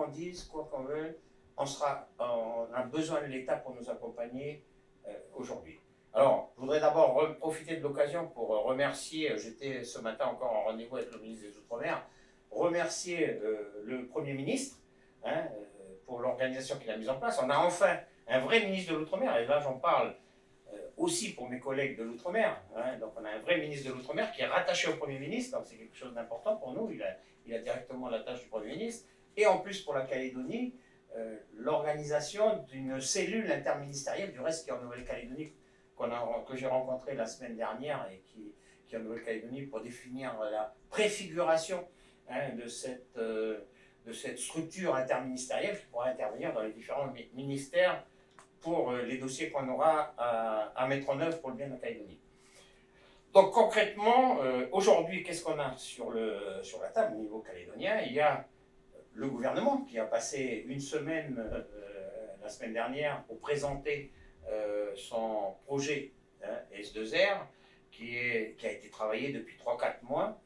qu'on dise, quoi qu'on veuille, on a besoin de l'État pour nous accompagner aujourd'hui. Alors, je voudrais d'abord profiter de l'occasion pour remercier, j'étais ce matin encore en rendez-vous avec le ministre des Outre-mer, remercier le Premier ministre pour l'organisation qu'il a mise en place. On a enfin un vrai ministre de l'Outre-mer, et là j'en parle aussi pour mes collègues de l'Outre-mer. Donc on a un vrai ministre de l'Outre-mer qui est rattaché au Premier ministre, donc c'est quelque chose d'important pour nous, il a directement la tâche du Premier ministre. Et en plus pour la Calédonie, l'organisation d'une cellule interministérielle, du reste qui est en Nouvelle-Calédonie, que j'ai rencontré la semaine dernière et qui est en Nouvelle-Calédonie pour définir la préfiguration de cette structure interministérielle qui pourra intervenir dans les différents ministères pour les dossiers qu'on aura à mettre en œuvre pour le bien de la Calédonie. Donc concrètement, aujourd'hui, qu'est-ce qu'on a sur la table au niveau calédonien? Il y a le gouvernement qui a passé une semaine, la semaine dernière, pour présenter son projet S2R, qui a été travaillé depuis 3-4 mois,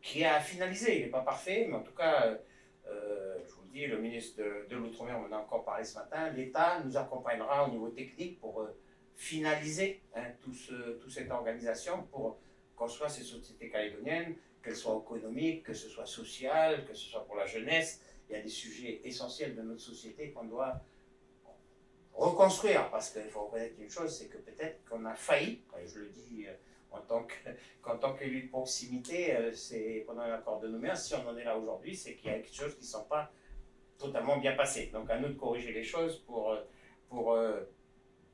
qui a finalisé. Il n'est pas parfait, mais en tout cas, je vous le dis, le ministre de l'Outre-mer m'en a encore parlé ce matin, l'État nous accompagnera au niveau technique pour finaliser toute cette organisation, pour construire ces sociétés calédoniennes, qu'elles soient économiques, que ce soit social, que ce soit pour la jeunesse. Il y a des sujets essentiels de notre société qu'on doit reconstruire, parce qu'il faut reconnaître une chose, c'est que peut-être qu'on a failli, et je le dis en tant qu'élu de proximité, c'est pendant l'accord de Nouméa, si on en est là aujourd'hui, c'est qu'il y a quelque chose qui ne sont pas totalement bien passées. Donc à nous de corriger les choses pour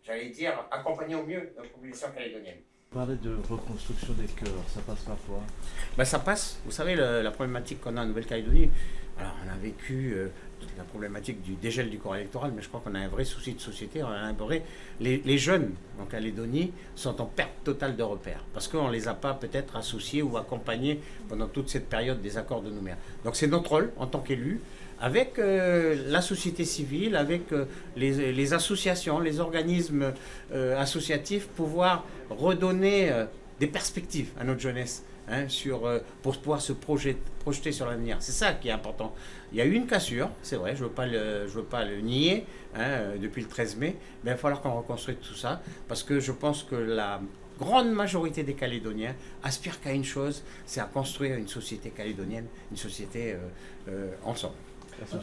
j'allais dire, accompagner au mieux la population calédonienne. Parler de reconstruction des cœurs, ça passe par quoi? Ça passe, vous savez, la problématique qu'on a en Nouvelle-Calédonie, alors on a vécu la problématique du dégel du corps électoral, mais je crois qu'on a un vrai souci de société, on a un vrai... Les jeunes en Calédonie sont en perte totale de repères, parce qu'on ne les a pas peut-être associés ou accompagnés pendant toute cette période des accords de Nouméa. Donc c'est notre rôle en tant qu'élus, avec la société civile, avec les associations, les organismes associatifs, pouvoir redonner des perspectives à notre jeunesse pour pouvoir se projeter sur l'avenir. C'est ça qui est important. Il y a eu une cassure, c'est vrai, je ne veux pas le nier, depuis le 13 mai, mais il va falloir qu'on reconstruise tout ça, parce que je pense que la grande majorité des Calédoniens aspirent qu'à une chose, c'est à construire une société calédonienne, une société ensemble. Merci.